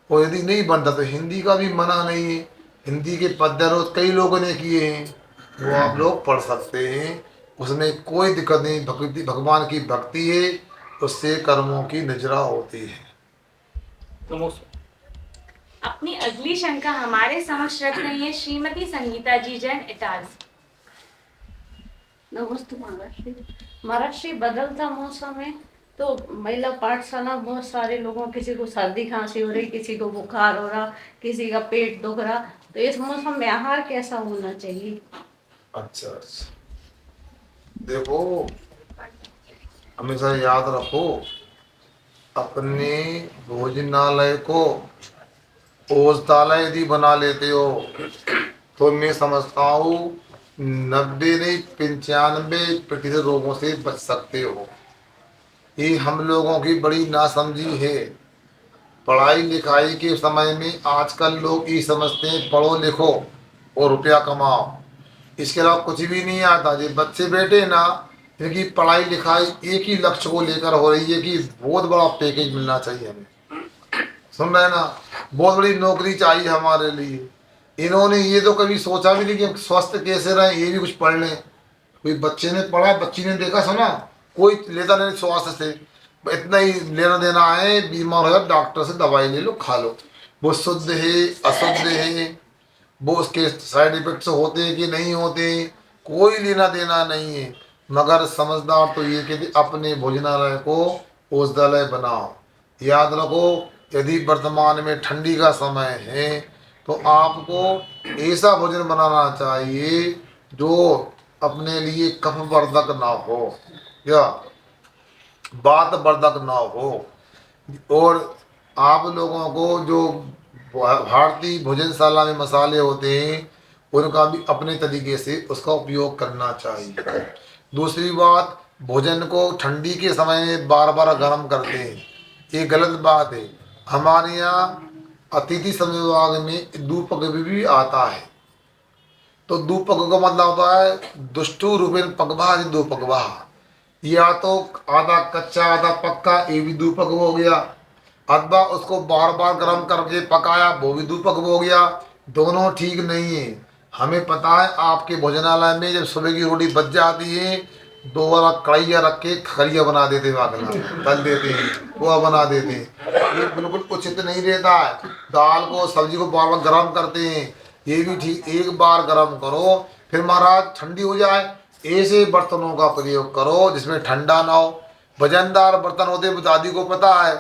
और यदि नहीं बनता तो हिंदी का भी मना नहीं है, हिंदी के पद्य रोज कई लोगों ने किए हैं, वो आप लोग पढ़ सकते हैं, उसमें कोई दिक्कत नहीं। भक्ति भगवान की भक्ति है, उससे कर्मों की निजरा होती है। अपनी अगली शंका हमारे समक्ष रख रही है श्रीमती संगीता जी जैन इटारसी। नमस्ते महाराज श्री। बदलता मौसम है तो महिला पाठशाला बहुत सारे लोगों, किसी को सर्दी खांसी हो रही, किसी को बुखार हो रहा, किसी का पेट दुख रहा, तो इस मौसम में आहार कैसा होना चाहिए? अच्छा, देखो हमेशा याद रखो, अपने भोजनालय को औषधालय यदि बना लेते हो तो मैं समझता हूँ 90 नहीं 95% रोगों से बच सकते हो। ये हम लोगों की बड़ी नासमझी है। पढ़ाई लिखाई के समय में आजकल लोग ये समझते हैं पढ़ो लिखो और रुपया कमाओ, इसके अलावा कुछ भी नहीं आता। जो बच्चे बैठे ना, इनकी पढ़ाई लिखाई एक ही लक्ष्य को लेकर हो रही है कि बहुत बड़ा पैकेज मिलना चाहिए हमें, सुन रहे ना, बहुत बड़ी नौकरी चाहिए हमारे लिए। इन्होंने ये तो कभी सोचा भी नहीं कि हम स्वस्थ कैसे रहें, ये भी कुछ पढ़ लें। कोई बच्चे ने पढ़ा, बच्ची ने देखा सुना, कोई लेता नहीं स्वास्थ्य से, इतना ही लेना देना है, बीमार हो जाए डॉक्टर से दवाई ले लो खा लो। वो शुद्ध है अशुद्ध है, वो उसके साइड इफेक्ट्स होते हैं कि नहीं होते, कोई लेना देना नहीं है। मगर समझदार तो ये कि अपने भोजनालय को औषधालय बनाओ। याद रखो, यदि वर्तमान में ठंडी का समय है तो आपको ऐसा भोजन बनाना चाहिए जो अपने लिए कफ वर्धक ना हो या वात वर्धक ना हो। और आप लोगों को जो भारतीय भोजनशाला में मसाले होते हैं उनका भी अपने तरीके से उसका उपयोग करना चाहिए। दूसरी बात, भोजन को ठंडी के समय में बार बार गर्म करते हैं, ये गलत बात है। हमारे यहाँ अतिथि संविभाग में दूपक भी आता है। तो दूपक का मतलब होता है दुष्टु रूपेण पकवा दूपकवा, या तो आधा कच्चा आधा पक्का, ये भी दूपक हो गया। अथवा उसको बार बार गर्म करके पकाया, वो भी दूपक हो गया। दोनों ठीक नहीं है। हमें पता है आपके भोजनालय में जब सुबह की रोटी बच जाती है, दोबारा कढ़ैया रख के खरिया बना देते हैं, तल देते हैं, पोहा बना देते हैं। ये बिल्कुल उचित नहीं रहता है। दाल को सब्जी को बार बार गर्म करते हैं, ये भी ठीक। एक बार गर्म करो, फिर महाराज ठंडी हो जाए, ऐसे बर्तनों का प्रयोग करो जिसमें ठंडा ना हो। वजनदार बर्तन होते, दादी को पता है,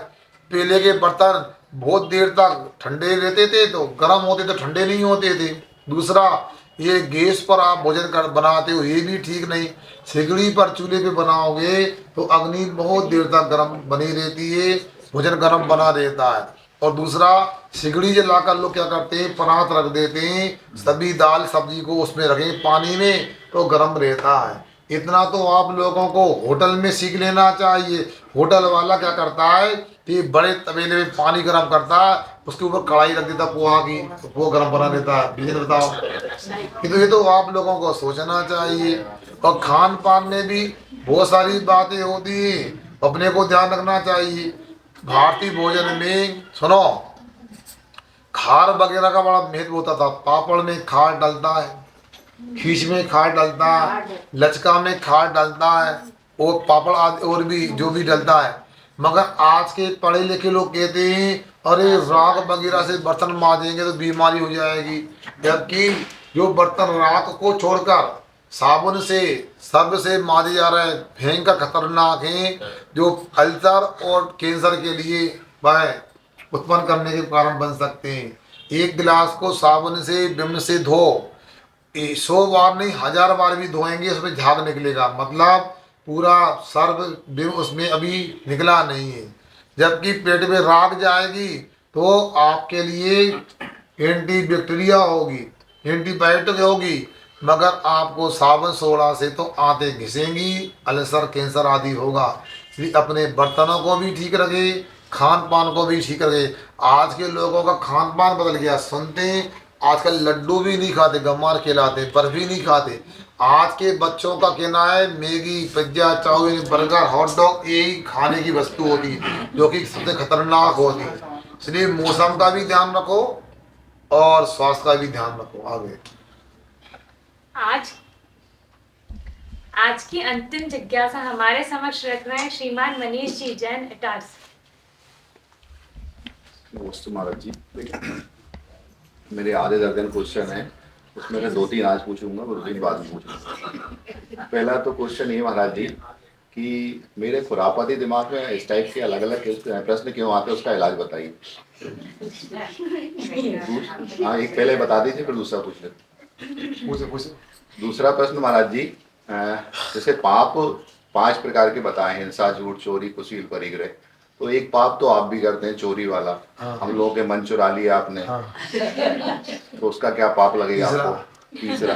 पहले के बर्तन बहुत देर तक ठंडे रहते थे, तो गर्म होते तो ठंडे नहीं होते थे। दूसरा, ये गैस पर आप भोजन कर बनाते हो, ये भी ठीक नहीं। सिगड़ी पर चूल्हे पे बनाओगे तो अग्नि बहुत देर तक गर्म बनी रहती है, भोजन गर्म बना रहता है। और दूसरा, सिगड़ी जलाकर लोग क्या करते हैं, परात रख देते हैं, सभी दाल सब्जी को उसमें रखें पानी में, तो गर्म रहता है। इतना तो आप लोगों को होटल में सीख लेना चाहिए। होटल वाला क्या करता है कि बड़े तवेले में पानी गर्म करता है, उसके ऊपर कढ़ाई रख देता पोहा की, तो पोहा गर्म बना देता है। बिजनेस बताओ, ये तो आप लोगों को सोचना चाहिए। और खान पान में भी बहुत सारी बातें होती हैं, अपने को ध्यान रखना चाहिए। भारतीय भोजन में सुनो, खार वगैरह का बड़ा महत्व होता था। पापड़ में खार डलता है, खींच में खार डलता है, लचका में खार डलता है, और पापड़ आदि और भी जो भी डलता है। मगर आज के पढ़े लिखे लोग कहते हैं अरे राख वगैरह से बर्तन मांजेंगे तो बीमारी हो जाएगी। जबकि जो बर्तन राख को छोड़कर साबुन से सर्फ से मांजे जा रहे हैं, भयंकर खतरनाक हैं, जो अल्सर और कैंसर के लिए वह उत्पन्न करने के कारण बन सकते हैं। एक गिलास को साबुन से विम से धो, 100 बार नहीं 1000 बार भी धोएंगे, उसमें झाग निकलेगा, मतलब पूरा सर्व विम उसमें अभी निकला नहीं है। जबकि पेट में राख जाएगी तो आपके लिए एंटी बैक्टीरिया होगी, एंटीबायोटिक होगी। मगर आपको साबुन सोडा से तो आंतें घिसेंगी, अल्सर कैंसर आदि होगा। इसलिए अपने बर्तनों को भी ठीक रखे, खान पान को भी ठीक रखे। आज के लोगों का खान पान बदल गया, सुनते हैं आजकल लड्डू भी नहीं खाते, गम्मार खिलाते, बर्फी नहीं खाते। आज के बच्चों का कहना है Maggi, pizza, chowmein, burger, hot dog यही खाने की वस्तु होती है, जो कि सबसे खतरनाक होती है। इसलिए मौसम का भी ध्यान रखो और स्वास्थ्य का भी ध्यान रखो। आगे आज की अंतिम जिज्ञासा हमारे समक्ष रख रहे हैं श्रीमान मनीष जी जैन इटार्स। नमस्ते महाराज जी, मेरे आधे दर्जन क्वेश्चन है, उसमें मैं 2-3 आज पूछूंगा और 2-3 बाद में पूछूंगा। पहला तो क्वेश्चन ये महाराज जी कि मेरे खुरापाती दिमाग में इस टाइप के अलग अलग प्रश्न क्यों आते हैं, उसका इलाज बताइए। हाँ, एक पहले बता दीजिए फिर दूसरा पूछ लेते। दूसरा प्रश्न महाराज जी, जैसे पाप 5 प्रकार के बताए हैं, हिंसा, झूठ, चोरी, कुशील, परिग्रह। तो एक पाप तो आप भी करते हैं, चोरी वाला। हम लोगों के मन चुरा लिया आपने, तो उसका क्या पाप लगेगा आपको। तीसरा,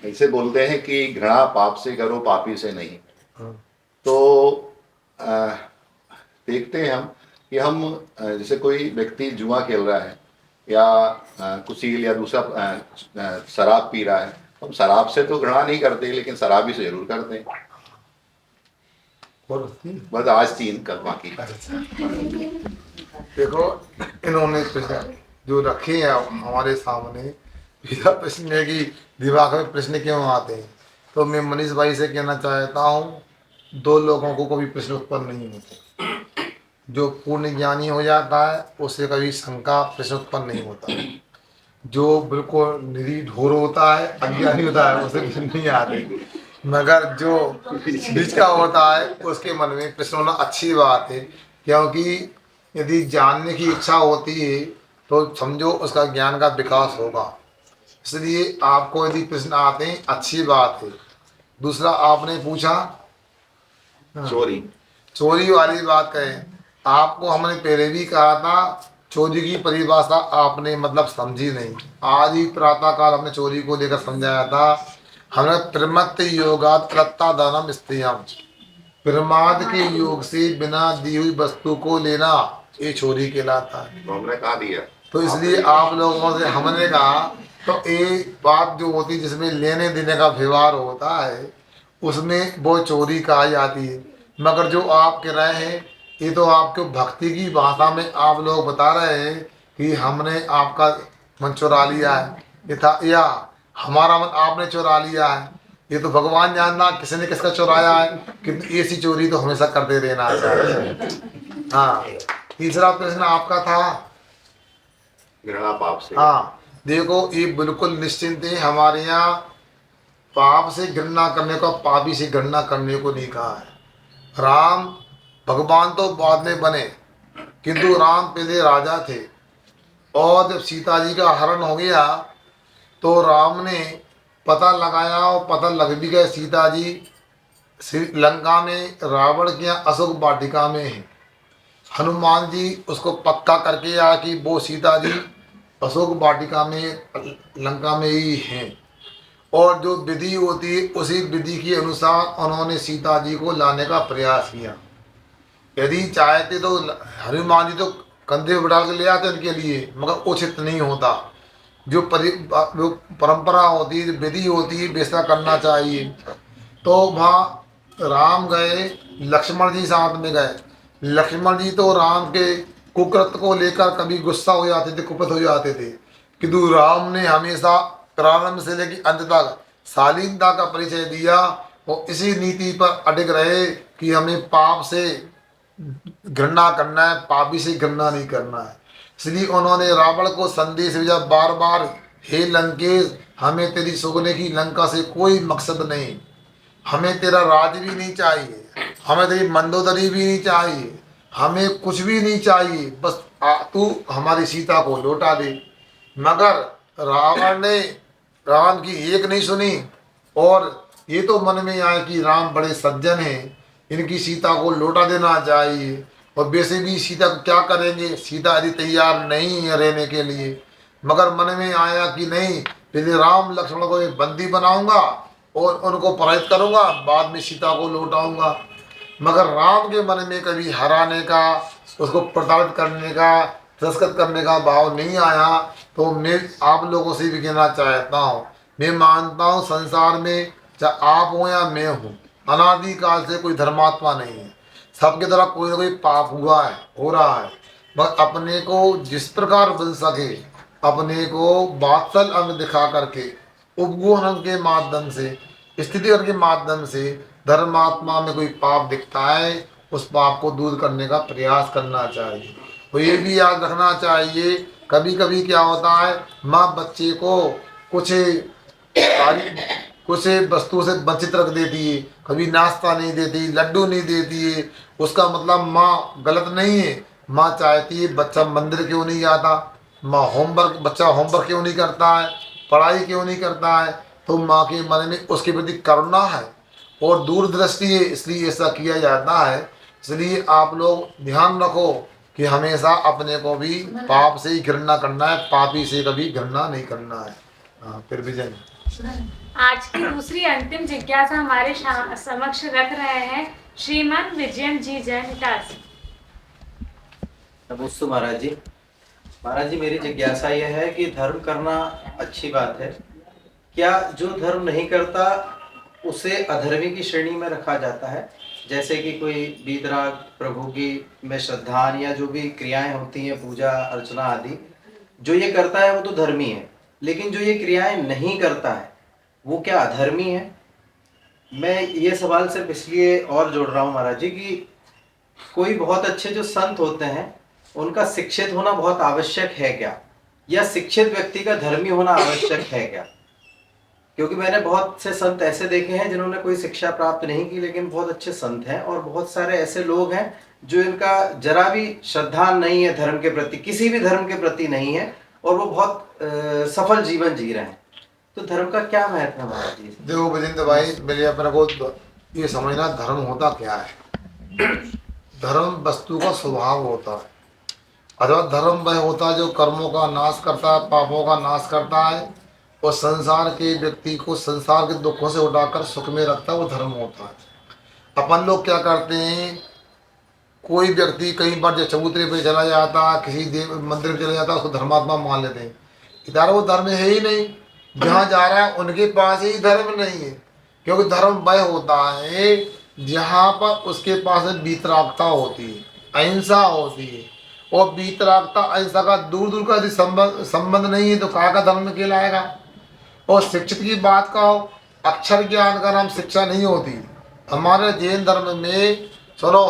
ऐसे बोलते हैं कि घृणा पाप से करो, पापी से नहीं। तो देखते हैं हम कि हम जैसे कोई व्यक्ति जुआ खेल रहा है या कुशील या दूसरा शराब पी रहा है, हम शराब से तो घृणा नहीं करते, लेकिन शराबी से जरूर करते हैं। बस आज 3 कल बाकी। देखो, इन्होंने प्रश्न जो रखे हैं हमारे सामने, मेरा प्रश्न है कि दिमाग में प्रश्न क्यों आते हैं। तो मैं मनीष भाई से कहना चाहता हूँ, 2 लोगों को कभी प्रश्न उत्पन्न नहीं होते। जो पूर्ण ज्ञानी हो जाता है उससे कभी शंका प्रश्न उत्पन्न नहीं होता। जो बिल्कुल निरी ढोर होता है, अज्ञानी होता है, उसे प्रश्न नहीं आते। मगर जो बीच का होता है उसके मन में प्रश्न होना अच्छी बात है, क्योंकि यदि जानने की इच्छा होती है तो समझो उसका ज्ञान का विकास होगा। इसलिए आपको यदि प्रश्न आते हैं अच्छी बात है। दूसरा आपने पूछा चोरी वाली बात कहें, आपको हमने पहले भी कहा था चोरी की परिभाषा आपने मतलब समझी नहीं। आज ही प्रातः काल हमने चोरी को लेकर समझाया था। हमने प्रमत्त योगात रत्ता दानम स्त्रियम, प्रमाद के योग से बिना दी हुई वस्तु को लेना ये चोरी कहलाता है। तो हमने कहा दिया, तो इसलिए आप लोगों से हमने कहा तो एक बात जो होती है जिसमें लेने देने का व्यवहार होता है उसमें वो चोरी कहा जाती है। मगर जो आप कह रहे हैं ये तो आपको भक्ति की भाषा में आप लोग बता रहे हैं कि हमने आपका मन चुरा लिया है, या हमारा मन आपने चुरा लिया है। ये तो भगवान जानना किसी ने किसका चुराया है, कि ऐसी चोरी तो हमेशा करते रहना चाहिए। हाँ, तीसरा प्रश्न आपका था घृणा पाप से। हाँ, देखो ये बिल्कुल निश्चिंत है, हमारे यहाँ पाप से घृणा करने को, पापी से घृणा करने को नहीं कहा है। राम भगवान तो बाद में बने, किंतु राम पहले राजा थे और जब सीता जी का हरण हो गया तो राम ने पता लगाया और पता लग भी गया सीता जी लंका में रावण के यहाँ अशोक वाटिका में है। हनुमान जी उसको पक्का करके आया कि वो सीता जी अशोक वाटिका में लंका में ही हैं, और जो विधि होती है उसी विधि के अनुसार उन्होंने सीता जी को लाने का प्रयास किया। यदि चाहते तो हनुमान जी तो कंधे पर डाल के ले आते उनके लिए, मगर उचित नहीं होता। जो परंपरा होती है, विधि होती है, वैसा करना चाहिए। तो वहाँ राम गए, लक्ष्मण जी साथ में गए। लक्ष्मण जी तो राम के कुकृत्य को लेकर कभी गुस्सा हो जाते थे, कुपित हो जाते थे, किंतु राम ने हमेशा प्रारंभ से लेकर अंत तक शालीनता का परिचय दिया और इसी नीति पर अडिग रहे कि हमें पाप से घृणा करना है, पापी से घृणा नहीं करना है। इसलिए उन्होंने रावण को संदेश भेजा बार बार, हे लंकेश, हमें तेरी सोने की लंका से कोई मकसद नहीं, हमें तेरा राज भी नहीं चाहिए, हमें तेरी मंदोदरी भी नहीं चाहिए, हमें कुछ भी नहीं चाहिए, बस तू हमारी सीता को लौटा दे। मगर रावण ने राम की एक नहीं सुनी और ये तो मन में आया कि राम बड़े सज्जन हैं, इनकी सीता को लौटा देना चाहिए। और वैसे भी सीता को क्या करेंगे, सीता यदि तैयार नहीं है रहने के लिए। मगर मन में आया कि नहीं, पहले राम लक्ष्मण को एक बंदी बनाऊंगा और उनको पराजित करूंगा, बाद में सीता को लौटाऊंगा। मगर राम के मन में कभी हराने का, उसको प्रताड़ित करने का, तिरस्कृत करने का भाव नहीं आया। तो मैं आप लोगों से भी कहना चाहता हूँ, मैं मानता हूँ संसार में चाहे आप हो या मैं हूँ, अनादि काल से कोई धर्मात्मा नहीं है। सबके द्वारा कोई ना कोई पाप हुआ है, हो रहा है। बस अपने को जिस प्रकार बन सके, अपने को बात्सल अंग दिखा करके, उपगुण के माध्यम से, स्थिति के माध्यम से धर्मात्मा में कोई पाप दिखता है, उस पाप को दूर करने का प्रयास करना चाहिए। तो ये भी याद रखना चाहिए, कभी कभी क्या होता है, माँ बच्चे को कुछ वस्तु से वंचित रख देती है, कभी नाश्ता नहीं देती, लड्डू नहीं देती है। उसका मतलब माँ गलत नहीं है, माँ चाहती है बच्चा मंदिर क्यों नहीं जाता, माँ बच्चा होमवर्क क्यों नहीं करता है, पढ़ाई क्यों नहीं करता है। तो माँ के मन में उसके प्रति करुणा है और दूरदृष्टि है, इसलिए ऐसा किया जाता है। इसलिए आप लोग ध्यान रखो कि हमेशा अपने को भी पाप से ही घृणा करना है, पापी से कभी घृणा नहीं करना है। हाँ, फिर विजय। आज की दूसरी अंतिम जिज्ञासा हमारे समक्ष रख रहे हैं श्रीमान विजयन जी जैन इटारसी। नमस्ते महाराज जी। महाराज जी, मेरी जिज्ञासा यह है कि धर्म करना अच्छी बात है, क्या जो धर्म नहीं करता उसे अधर्मी की श्रेणी में रखा जाता है? जैसे कि कोई वीतराग, प्रभु की में श्रद्धान या जो भी क्रियाएं होती हैं, पूजा अर्चना आदि, जो ये करता है वो तो धर्मी है, लेकिन जो ये क्रियाएं नहीं करता है वो क्या अधर्मी है? मैं ये सवाल सिर्फ इसलिए और जोड़ रहा हूँ महाराज जी कि कोई बहुत अच्छे जो संत होते हैं उनका शिक्षित होना बहुत आवश्यक है क्या, या शिक्षित व्यक्ति का धर्मी होना आवश्यक है क्या? क्योंकि मैंने बहुत से संत ऐसे देखे हैं जिन्होंने कोई शिक्षा प्राप्त नहीं की लेकिन बहुत अच्छे संत हैं, और बहुत सारे ऐसे लोग हैं जो इनका जरा भी श्रद्धा नहीं है धर्म के प्रति, किसी भी धर्म के प्रति नहीं है, और वो बहुत सफल जीवन जी रहे हैं। तो धर्म का क्या महत्व है महाराज जी? देखो विजेंद्र भाई, मेरे अपने को ये समझना धर्म होता क्या है। धर्म वस्तु का स्वभाव होता है, अथवा धर्म वह होता है जो कर्मों का नाश करता है, पापों का नाश करता है और संसार के व्यक्ति को संसार के दुखों से उठाकर सुख में रखता है, वो धर्म होता है। अपन लोग क्या करते हैं, कोई व्यक्ति कई बार जो चबूतरे पे चला जाता है, किसी देव मंदिर में चला जाता है, उसको धर्मात्मा मान लेते हैं। इधर वो धर्म है ही नहीं, जहाँ जा रहा है उनके पास ही धर्म नहीं है, क्योंकि धर्म वह होता है जहाँ पर उसके पास वीतरागता होती है, अहिंसा होती है, और वीतरागता अहिंसा का दूर दूर का यदि संबंध नहीं है तो कहाँ का धर्म कहलाएगा। और शिक्षित की बात कहो, अक्षर ज्ञान का नाम शिक्षा नहीं होती। हमारे जैन धर्म में सुनो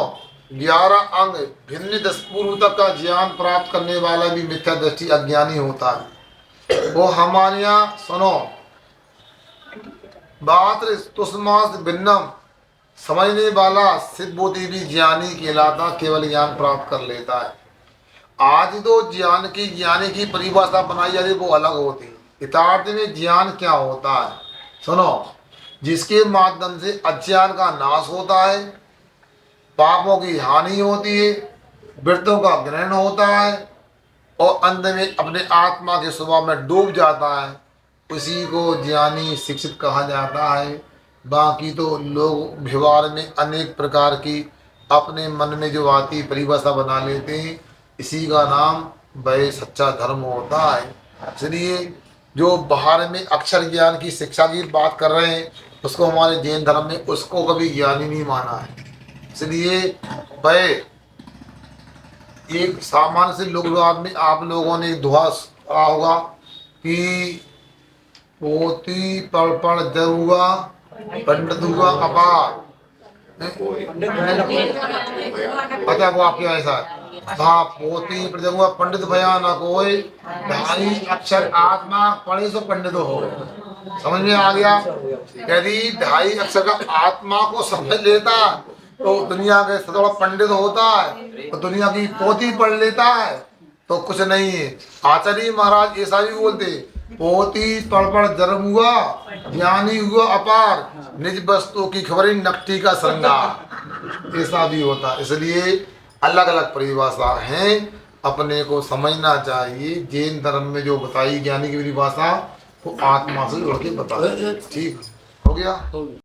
11 अंग भिन्न 10 पूर्व तक का ज्ञान प्राप्त करने वाला भी मिथ्या दृष्टि अज्ञानी होता है। वो हमारे यहाँ सुनो बात तुष्मास भिन्नम समझने वाला सिद्धबोधि भी ज्ञानी कहलाता, केवल ज्ञान प्राप्त कर लेता है। आज तो ज्ञान की ज्ञानी की परिभाषा बनाई जा रही वो अलग होती है। यथार्थ में ज्ञान क्या होता है सुनो, जिसके माध्यम से अज्ञान का नाश होता है, पापों की हानि होती है, वृत्तों का ग्रहण होता है और अंत में अपने आत्मा के स्वभाव में डूब जाता है, उसी को ज्ञानी शिक्षित कहा जाता है। बाकी तो लोग व्यवहार में अनेक प्रकार की अपने मन में जो आती परिभाषा बना लेते हैं, इसी का नाम वह सच्चा धर्म होता है। इसलिए जो बाहर में अक्षर ज्ञान की शिक्षा की बात कर रहे हैं, उसको हमारे जैन धर्म में उसको कभी ज्ञानी नहीं माना है। इसलिए वह एक सामान्य से लोग में आप लोगों ने दुआ सुना होगा कि पोती पड़ जरुआ पंडित हुआ अपार, पता वो आपके ऐसा है। हाँ, पोती प्रजंगुआ पंडित भया न कोई, ढाई अक्षर आत्मा पढ़े सो पंडित हो। समझ में आ गया? यदि ढाई अक्षर का आत्मा को समझ लेता तो दुनिया के थोड़ा पंडित होता है, तो दुनिया की पोती पढ़ लेता है तो कुछ नहीं है। आचार्य महाराज ऐसा भी बोलते, पोती पढ़ जन्म हुआ ज्ञानी हुआ अपार, निज वस्तु की खबरी नकटी का श्रृंगार, ऐसा भी होता। इसलिए अलग अलग परिभाषा हैं, अपने को समझना चाहिए। जैन धर्म में जो बताई ज्ञानी की परिभाषा वो आत्मा से जोड़ के बता, ठीक हो गया।